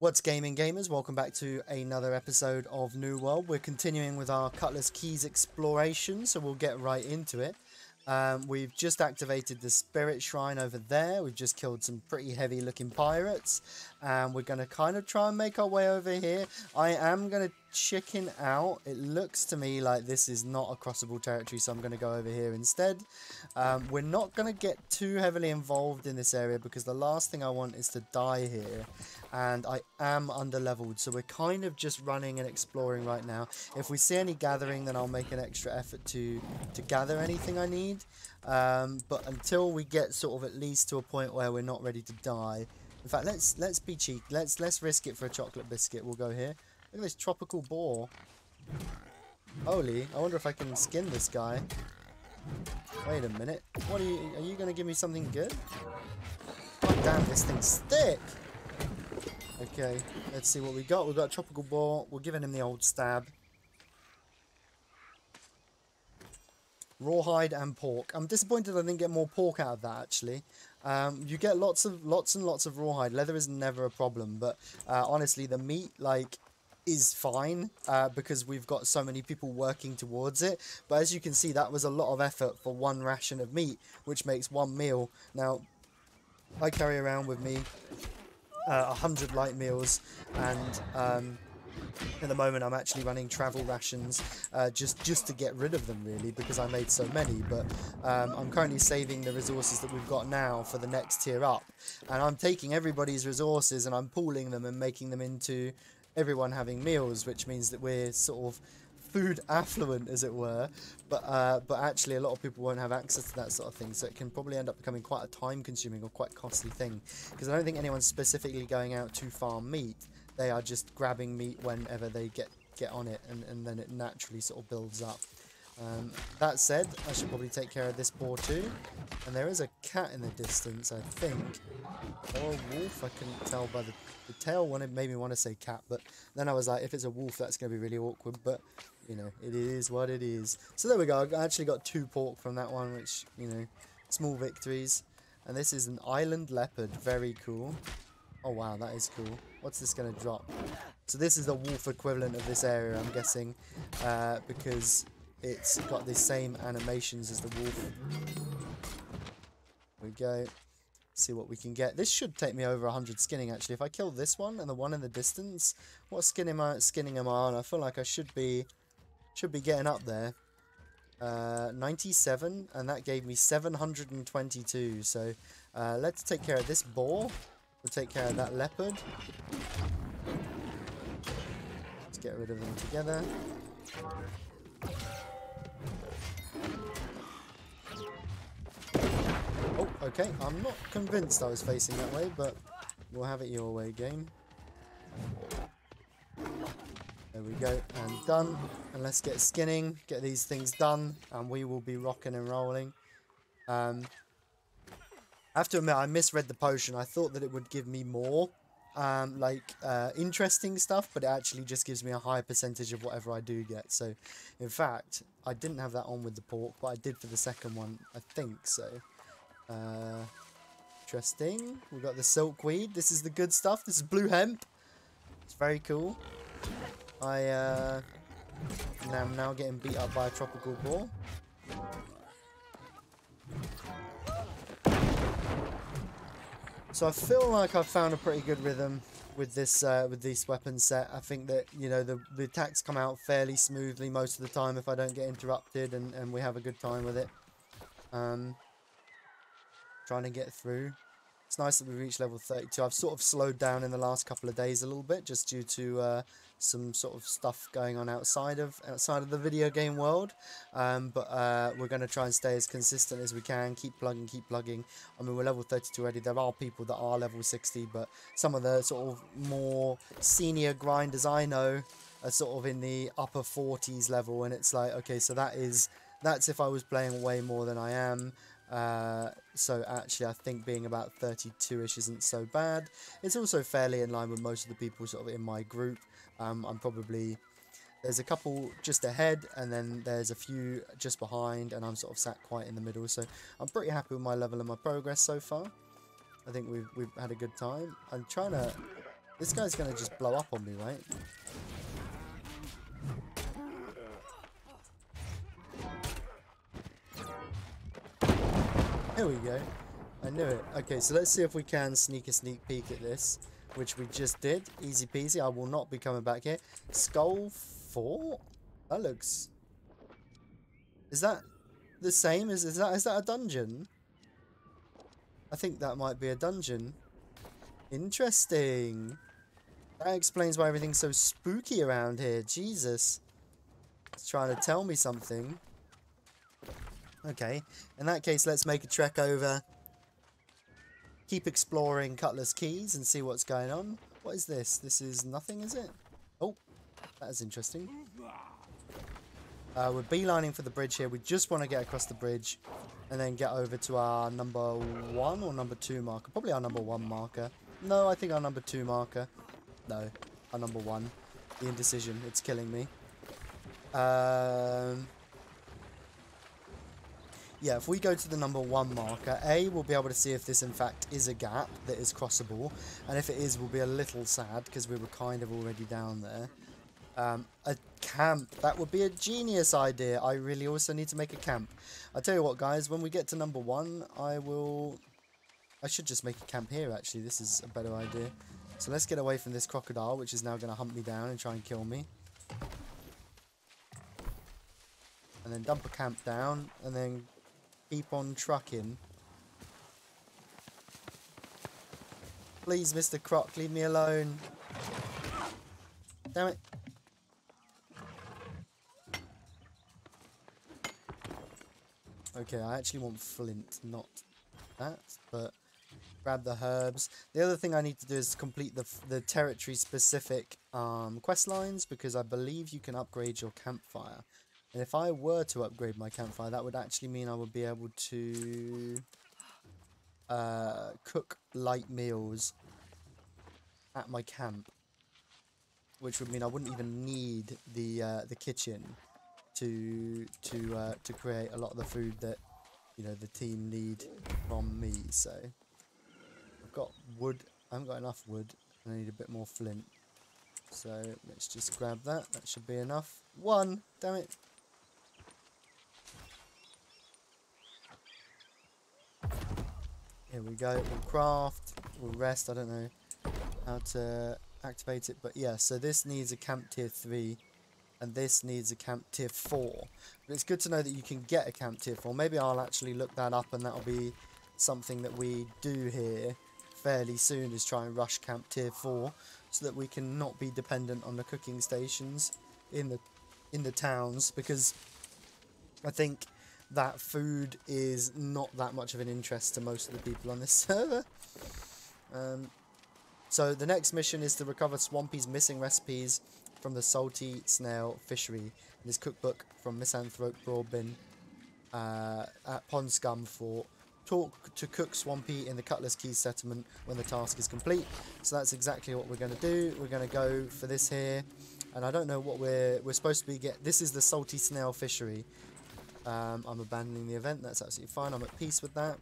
What's gaming gamers? Welcome back to another episode of New World. We're continuing with our Cutlass Keys exploration, so we'll get right into it. We've just activated the Spirit Shrine over there. We've just killed some pretty heavy looking pirates. And we're going to kind of try and make our way over here. I am going to chicken out. It looks to me like this is not a crossable territory, so I'm going to go over here instead. We're not going to get too heavily involved in this area because the last thing I want is to die here. And I am under-leveled, so we're kind of just running and exploring right now. If we see any gathering, then I'll make an extra effort to gather anything I need. But until we get sort of at least to a point where we're not ready to die. In fact, let's be cheeky. Let's risk it for a chocolate biscuit. We'll go here. Look at this tropical boar. Holy, I wonder if I can skin this guy. Wait a minute. What are you going to give me something good? God damn, this thing's thick. Okay, let's see what we got. We've got a tropical boar. We're giving him the old stab. Rawhide and pork. I'm disappointed I didn't get more pork out of that, actually. You get lots and lots of rawhide. Leather is never a problem, but honestly, the meat, like, is fine because we've got so many people working towards it. But as you can see, that was a lot of effort for one ration of meat, which makes one meal. Now, I carry around with me 100 light meals, and at the moment I'm actually running travel rations just to get rid of them, really, because I made so many. But I'm currently saving the resources that we've got now for the next tier up, and I'm taking everybody's resources and I'm pooling them and making them into everyone having meals, which means that we're sort of food affluent, as it were, but actually a lot of people won't have access to that sort of thing, so it can probably end up becoming quite a time consuming or quite costly thing, because I don't think anyone's specifically going out to farm meat. They are just grabbing meat whenever they get on it, and then it naturally sort of builds up. That said, I should probably take care of this boar too, and there is a cat in the distance, I think, or a wolf. I couldn't tell by the tail. It made me want to say cat, but then I was like, if it's a wolf, that's going to be really awkward, but you know, it is what it is. So there we go. I actually got 2 pork from that one, which, you know, small victories. And this is an island leopard. Very cool. Oh wow, that is cool. What's this going to drop? So this is the wolf equivalent of this area, I'm guessing, because it's got the same animations as the wolf. There we go. See what we can get. This should take me over 100 skinning, actually. If I kill this one and the one in the distance, what skinning am I on? I feel like I should be getting up there. 97, and that gave me 722. So let's take care of this boar. We'll take care of that leopard. Let's get rid of them together. Oh, okay. I'm not convinced I was facing that way, but we'll have it your way, game. There we go, and done. And let's get skinning, get these things done, and we will be rocking and rolling. I have to admit, I misread the potion. I thought that it would give me more, interesting stuff, but it actually just gives me a higher percentage of whatever I do get. So, in fact, I didn't have that on with the pork, but I did for the second one, I think so. Interesting. We've got the silkweed. This is the good stuff. This is blue hemp. It's very cool. I am now getting beat up by a tropical boar. So I feel like I've found a pretty good rhythm with this weapon set. I think that, you know, the attacks come out fairly smoothly most of the time if I don't get interrupted, and we have a good time with it. Trying to get through. It's nice that we reached level 32. I've sort of slowed down in the last couple of days a little bit, just due to some sort of stuff going on outside of the video game world. But we're going to try and stay as consistent as we can. Keep plugging. I mean, we're level 32 already. There are people that are level 60, but some of the sort of more senior grinders I know are sort of in the upper 40s level, and it's like, okay, so that's if I was playing way more than I am. So actually I think being about 32ish isn't so bad. It's also fairly in line with most of the people sort of in my group. There's a couple just ahead, and then there's a few just behind, and I'm sort of sat quite in the middle, so I'm pretty happy with my level and my progress so far. I think we've had a good time. I'm trying to This guy's gonna just blow up on me, right? Here we go. I knew it. Okay, so let's see if we can sneak peek at this, which we just did. Easy peasy. I will not be coming back here. Skull Fort? That looks... Is that the same? Is that a dungeon? I think that might be a dungeon. Interesting. That explains why everything's so spooky around here. Jesus. It's trying to tell me something. Okay. In that case, let's make a trek over. Keep exploring Cutlass Keys and see what's going on. What is this? This is nothing, is it? Oh, that is interesting. We're beelining for the bridge here. We just want to get across the bridge and then get over to our number 1 or number 2 marker. Probably our number 1 marker. No, I think our number 2 marker. No, our number 1. The indecision. It's killing me. Yeah, if we go to the number 1 marker, we'll be able to see if this in fact is a gap that is crossable. And if it is, we'll be a little sad because we were kind of already down there. A camp. That would be a genius idea. I really also need to make a camp. I'll tell you what, guys. When we get to number 1, I should just make a camp here, actually. This is a better idea. So let's get away from this crocodile, which is now going to hunt me down and try and kill me. And then dump a camp down. And then keep on trucking. Please, Mr. Croc, leave me alone. Damn it. Okay, I actually want flint, not that, but grab the herbs. The other thing I need to do is complete the territory-specific quest lines, because I believe you can upgrade your campfire. And if I were to upgrade my campfire, that would actually mean I would be able to cook light meals at my camp, which would mean I wouldn't even need the kitchen to create a lot of the food that, you know, the team need from me. So I've got wood. I haven't got enough wood, and I need a bit more flint. So let's just grab that. That should be enough. 1, damn it. Here we go. We'll craft. We'll rest. I don't know how to activate it, but yeah. So this needs a camp tier 3. And this needs a camp tier 4. But it's good to know that you can get a camp tier 4. Maybe I'll actually look that up, and that'll be something that we do here fairly soon, is try and rush camp tier 4, so that we can not be dependent on the cooking stations in the towns, because I think that food is not that much of an interest to most of the people on this server. So the next mission is to recover Swampy's missing recipes from the salty snail fishery in his cookbook from Misanthrope Broadbin at Pond Scum Fort. Talk to Cook Swampy in the Cutlass Keys settlement when the task is complete. So that's exactly what we're going to do. We're going to go for this here, and I don't know what we're supposed to be this is the salty snail fishery. I'm abandoning the event. That's absolutely fine. I'm at peace with that.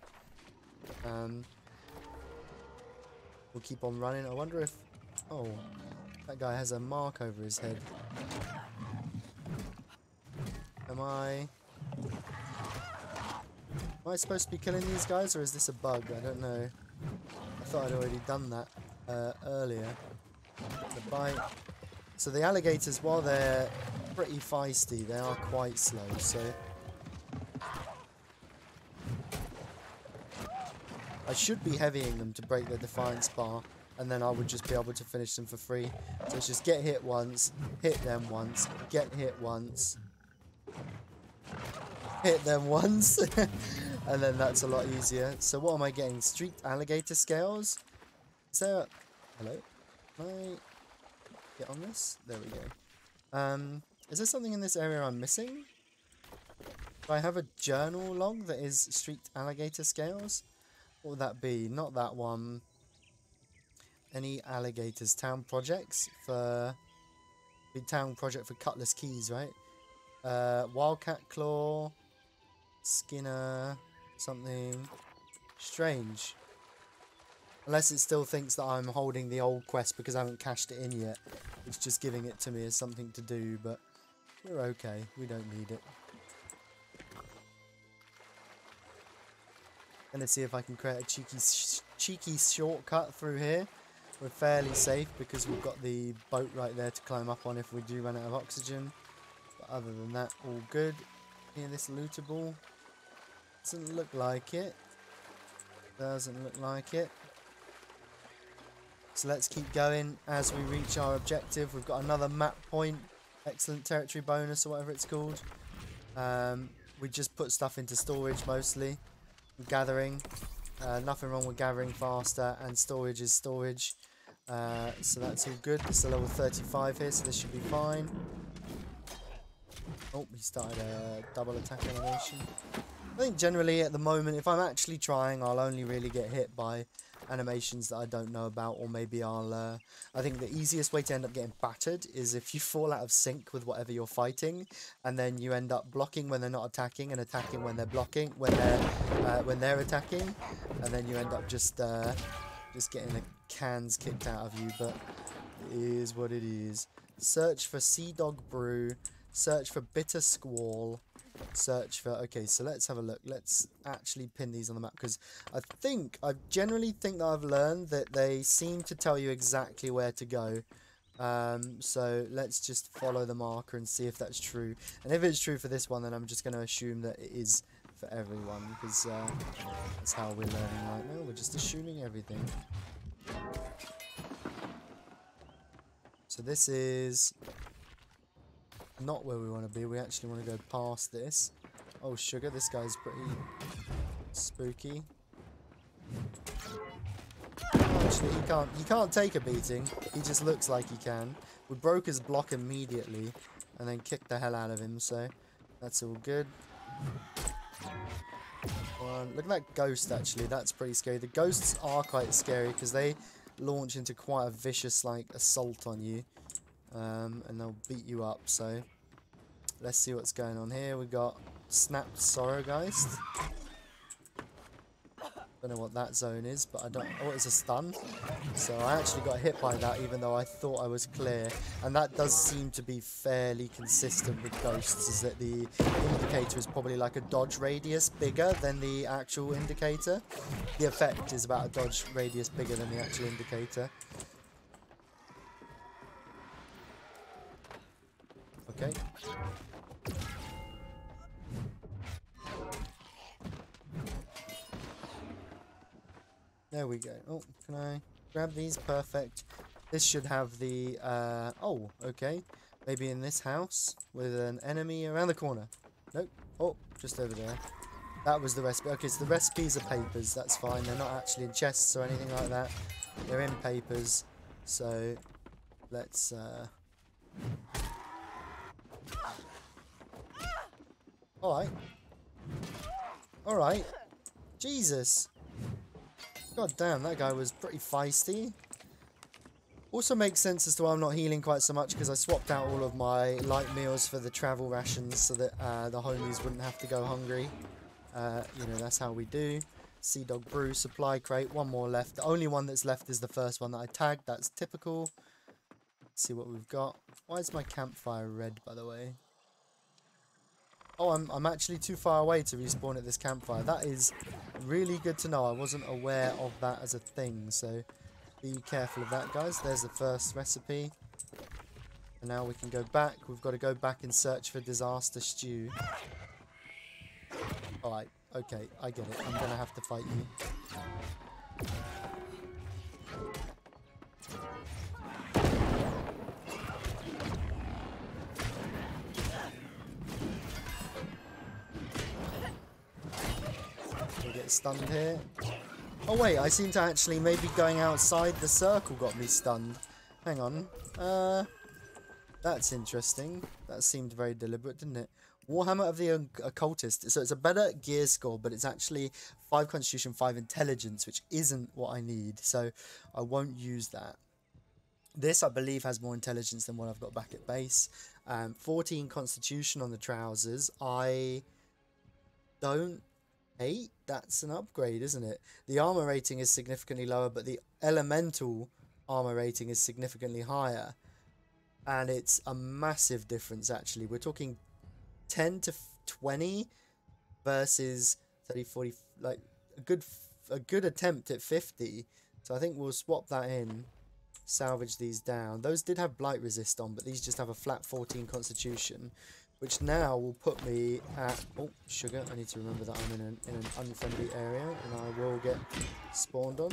We'll keep on running. I wonder if... Oh, that guy has a mark over his head. Am I supposed to be killing these guys, or is this a bug? I don't know. I thought I'd already done that earlier. The bite. So the alligators, while they're pretty feisty, they are quite slow, so... I should be heavying them to break their defiance bar, and then I would just be able to finish them for free. So it's just get hit once, hit them once, get hit once, hit them once, and then that's a lot easier. So what am I getting? Streaked alligator scales? Is there... Hello? Can I get on this? There we go. Is there something in this area I'm missing? Do I have a journal log that is streaked alligator scales? What would that be? Not that one. Any alligators? Town projects for... Big town project for Cutlass Keys, right? Wildcat Claw. Skinner. Something. Strange. Unless it still thinks that I'm holding the old quest because I haven't cashed it in yet. It's just giving it to me as something to do, but we're okay. We don't need it. Gonna see if I can create a cheeky shortcut through here. We're fairly safe because we've got the boat right there to climb up on if we do run out of oxygen. But other than that, all good. Here, this lootable. Doesn't look like it. Doesn't look like it. So let's keep going as we reach our objective. We've got another map point. Excellent territory bonus or whatever it's called. We just put stuff into storage mostly. Gathering. Nothing wrong with gathering faster, and storage is storage. So that's all good. This is a level 35 here, so this should be fine. Oh, he started a double attack animation. I think generally at the moment, if I'm actually trying, I'll only really get hit by animations that I don't know about, or maybe I'll I think the easiest way to end up getting battered is if you fall out of sync with whatever you're fighting, and then you end up blocking when they're not attacking and attacking when they're blocking, when they're attacking, and then you end up just getting the cans kicked out of you. But it is what it is. Search for Sea Dog Brew, search for Bitter Squall, search for... Okay, so let's have a look. Let's actually pin these on the map, because I generally think that I've learned that they seem to tell you exactly where to go. So let's just follow the marker and see if that's true. And if it's true for this one, then I'm just going to assume that it is for everyone, because that's how we're learning right now. We're just assuming everything. So this is not where we want to be. We actually want to go past this. Oh, sugar, this guy's pretty spooky. Actually, he can't take a beating. He just looks like he can. We broke his block immediately and then kicked the hell out of him, so that's all good. Look at that ghost, actually. That's pretty scary. The ghosts are quite scary because they launch into quite a vicious, like, assault on you. And they'll beat you up, so let's see what's going on here. We got Snapped Sorrowgeist. Don't know what that zone is, but I don't... Oh, it's a stun. So I actually got hit by that, even though I thought I was clear. And that does seem to be fairly consistent with ghosts, is that the indicator is probably like a dodge radius bigger than the actual indicator. The effect is about a dodge radius bigger than the actual indicator. Okay. There we go. Oh, can I grab these? Perfect. This should have the, oh, okay. Maybe in this house with an enemy around the corner. Nope. Oh, just over there. That was the recipe. Okay, so the recipes are papers. That's fine. They're not actually in chests or anything like that. They're in papers. So, let's, Alright. Alright. Jesus. God damn, that guy was pretty feisty. Also makes sense as to why I'm not healing quite so much, because I swapped out all of my light meals for the travel rations so that the homies wouldn't have to go hungry. You know, that's how we do. Sea Dog Brew, supply crate, one more left. The only one that's left is the first one that I tagged. That's typical. Let's see what we've got. Why is my campfire red, by the way? Oh, I'm actually too far away to respawn at this campfire. That is really good to know. I wasn't aware of that as a thing, so be careful of that, guys. There's the first recipe. And now we can go back. We've got to go back and search for disaster stew. Alright, okay, I get it. I'm going to have to fight you. Stunned here. Oh wait, I seem to actually maybe going outside the circle got me stunned. Hang on. That's interesting. That seemed very deliberate, didn't it? Warhammer of the Occultist. So it's a better gear score, but it's actually 5 Constitution, 5 Intelligence, which isn't what I need. So I won't use that. This, I believe, has more intelligence than what I've got back at base. 14 Constitution on the trousers. I don't hate that's an upgrade, isn't it? The armor rating is significantly lower, but the elemental armor rating is significantly higher. And it's a massive difference, actually. We're talking 10 to 20 versus 30, 40, like a good attempt at 50. So I think we'll swap that in, salvage these down. Those did have blight resist on, but these just have a flat 14 constitution, which now will put me at, oh, sugar, I need to remember that I'm in an unfriendly area, and I will get spawned on.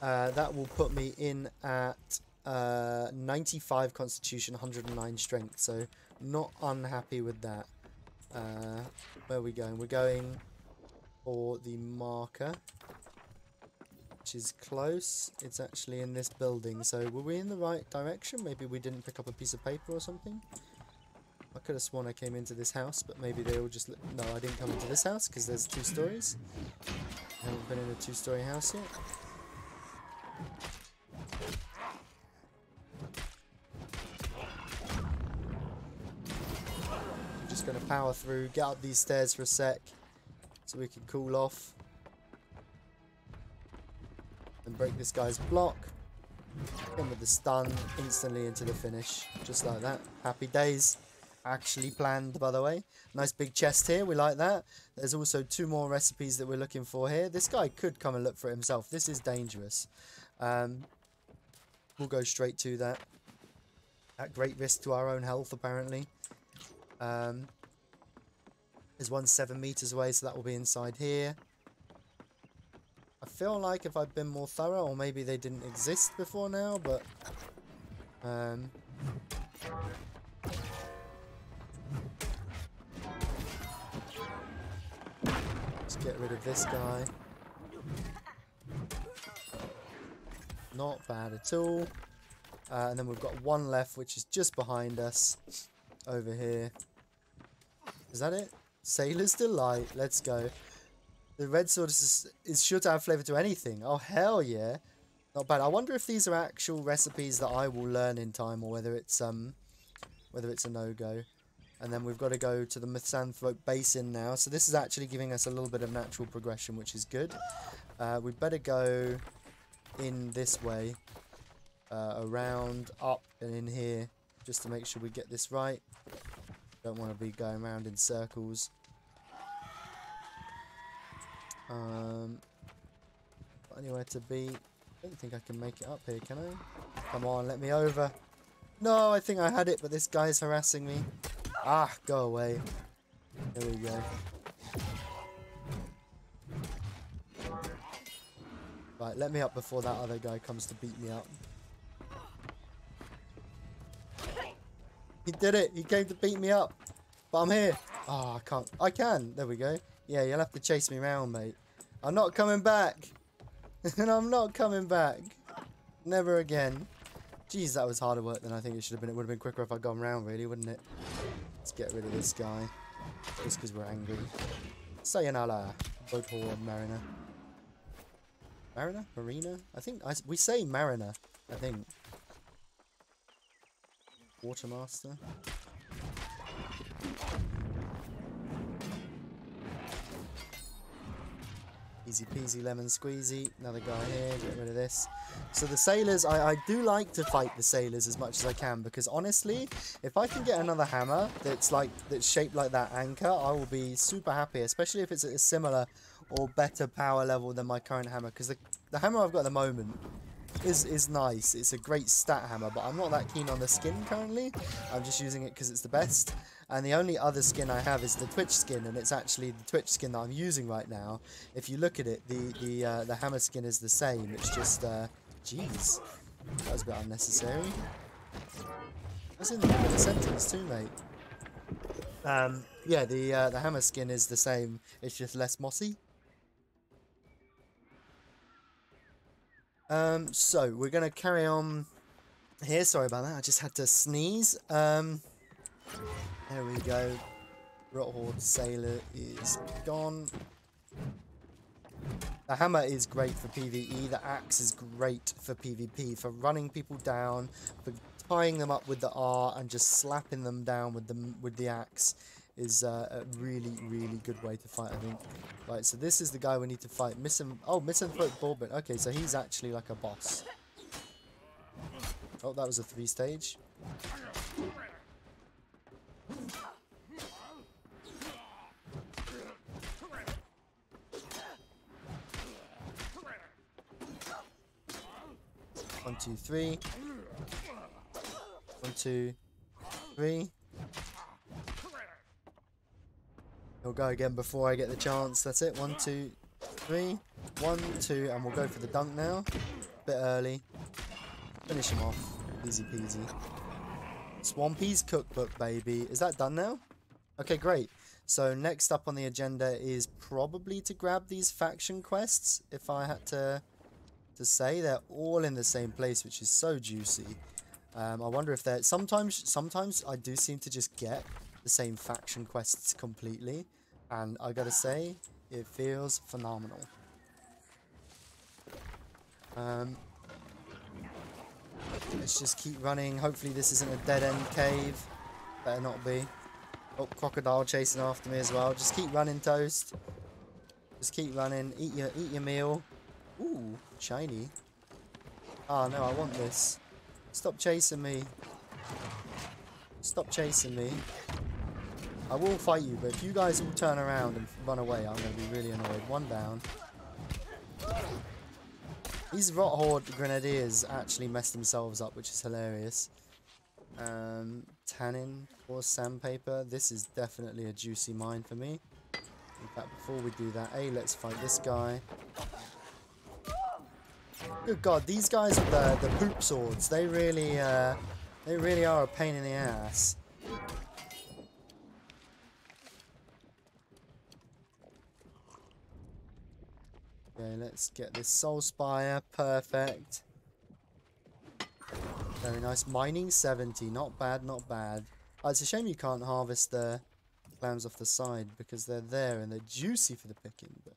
That will put me in at 95 constitution, 109 strength, so not unhappy with that. Where are we going? We're going for the marker, which is close. It's actually in this building, so were we in the right direction? Maybe we didn't pick up a piece of paper or something. I could have sworn I came into this house, but maybe they all just... No, I didn't come into this house because there's 2 stories. I haven't been in a 2-story house yet. I'm just going to power through, get up these stairs for a sec so we can cool off and break this guy's block. In with the stun instantly into the finish, just like that. Happy days. Actually planned, by the way. Nice big chest here, we like that. There's also 2 more recipes that we're looking for here. This guy could come and look for it himself. This is dangerous. We'll go straight to that. At great risk to our own health, apparently. There's one 7 meters away, so that will be inside here. I feel like if I'd been more thorough, or maybe they didn't exist before now, but... let's get rid of this guy. Not bad at all. And then we've got one left, which is just behind us. Over here. Is that it? Sailor's Delight. Let's go. The red sword is sure to have flavour to anything. Oh, hell yeah. Not bad. I wonder if these are actual recipes that I will learn in time, or whether it's a no-go. And then we've got to go to the Misanthrope Basin now. So this is actually giving us a little bit of natural progression, which is good. We'd better go in this way. Around, up, and in here. Just to make sure we get this right. Don't want to be going around in circles. Anywhere to be. I don't think I can make it up here, can I? Come on, let me over. No, I think I had it, but this guy's harassing me. Ah, go away. There we go. Right, let me up before that other guy comes to beat me up. He did it. He came to beat me up. But I'm here. Oh, I can't. I can. There we go. Yeah, you'll have to chase me around, mate. I'm not coming back. And I'm not coming back. Never again. Jeez, that was harder work than I think it should have been. It would have been quicker if I'd gone round, really, wouldn't it? Let's get rid of this guy. Just because we're angry. Sayonara. Boat Horde Mariner. Mariner? Marina? I think we say Mariner, I think. Watermaster. Easy peasy lemon squeezy. Another guy here. Get rid of this. So the sailors, I do like to fight the sailors as much as I can, because honestly, if I can get another hammer that's shaped like that anchor, I will be super happy, especially if it's at a similar or better power level than my current hammer, because the hammer I've got at the moment is nice. It's a great stat hammer, but I'm not that keen on the skin currently. I'm just using it because it's the best. And the only other skin I have is the Twitch skin, and it's actually the Twitch skin that I'm using right now. If you look at it, the hammer skin is the same. It's just, jeez, that was a bit unnecessary. That's in the middle of the sentence too, mate. Yeah, the hammer skin is the same. It's just less mossy. So we're gonna carry on here. Sorry about that. I just had to sneeze. There we go. Rot Horde Sailor is gone. The hammer is great for PvE. The axe is great for PvP, for running people down, for tying them up with the R and just slapping them down with the axe. is a really, really good way to fight, I think. Right, so this is the guy we need to fight. Misanthrope Bourbon. Okay, so he's actually like a boss. Oh, that was a 3-stage. One, two, three. 1, 2, 3. He'll go again before I get the chance. That's it. 1, 2, 3. 1, 2, and we'll go for the dunk now. Bit early. Finish him off. Easy peasy. Swampy's Cookbook, baby. Is that done now? Okay, great. So next up on the agenda is probably to grab these faction quests. If I had to say, they're all in the same place, which is so juicy. I wonder if they're... Sometimes I do seem to just get the same faction quests completely. And I gotta say, it feels phenomenal. Let's just keep running. Hopefully this isn't a dead-end cave. Better not be. Oh, crocodile chasing after me as well. Just keep running, Toast. Just keep running. Eat your meal. Ooh, shiny. Ah, no, I want this. Stop chasing me. Stop chasing me. I will fight you, but if you guys all turn around and run away, I'm going to be really annoyed. One down. These Rot Horde Grenadiers actually messed themselves up, which is hilarious. Tannin or sandpaper. This is definitely a juicy mine for me. In fact, before we do that, let's fight this guy. Good God, these guys with the poop swords, they really are a pain in the ass. Okay, let's get this Soul Spire. Perfect. Very nice. Mining 70. Not bad, not bad. Oh, it's a shame you can't harvest the clams off the side because they're there and they're juicy for the picking. But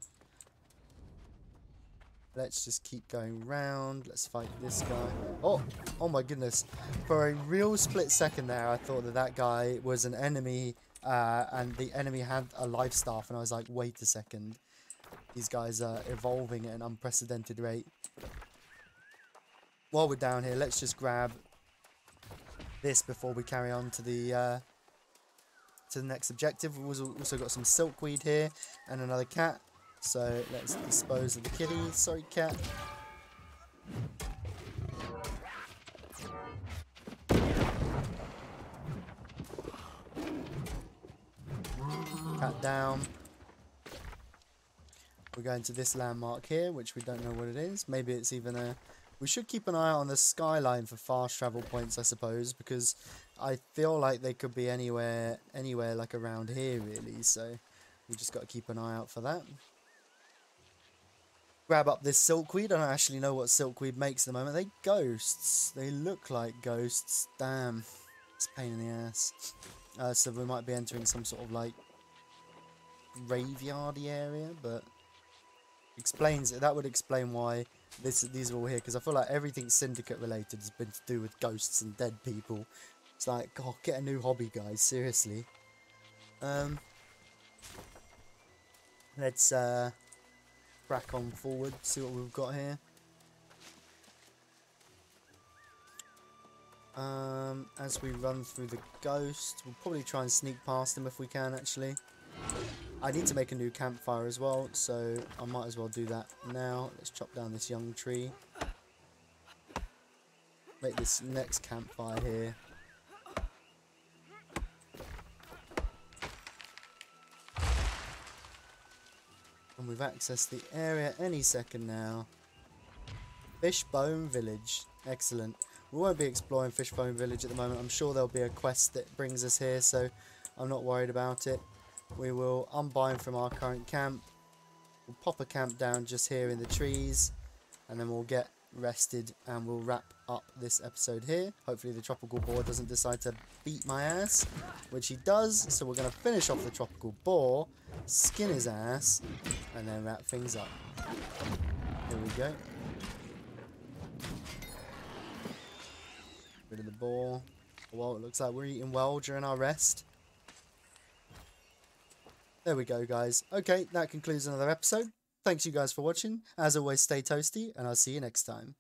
let's just keep going round. Let's fight this guy. Oh my goodness. For a real split second there, I thought that guy was an enemy and the enemy had a life staff. And I was like, wait a second. These guys are evolving at an unprecedented rate. While we're down here, let's just grab this before we carry on to the next objective. We've also got some silkweed here and another cat. So let's dispose of the kitty. Sorry, cat. Cat down. We're going to this landmark here, which we don't know what it is. Maybe it's even a... We should keep an eye out on the skyline for fast travel points, I suppose, because I feel like they could be anywhere like around here, really. So we just got to keep an eye out for that. Grab up this silkweed. I don't actually know what silkweed makes at the moment. They ghosts. They look like ghosts. Damn. It's a pain in the ass. So we might be entering some sort of like graveyardy area, but that would explain why these are all here, because I feel like everything syndicate related has been to do with ghosts and dead people. It's like, God, get a new hobby, guys, seriously. Let's crack on forward, see what we've got here. As we run through the ghost, we'll probably try and sneak past him if we can, actually. I need to make a new campfire as well, so I might as well do that now. Let's chop down this young tree. Make this next campfire here. And we've accessed the area any second now. Fishbone Village. Excellent. We won't be exploring Fishbone Village at the moment. I'm sure there'll be a quest that brings us here, so I'm not worried about it. We will unbind from our current camp. We'll pop a camp down just here in the trees. And then we'll get rested and we'll wrap up this episode here. Hopefully the tropical boar doesn't decide to beat my ass, which he does. So we're going to finish off the tropical boar, skin his ass, and then wrap things up. Here we go. Rid of the boar. Well, it looks like we're eating well during our rest. There we go, guys. Okay, that concludes another episode. Thanks you guys for watching. As always, stay toasty, and I'll see you next time.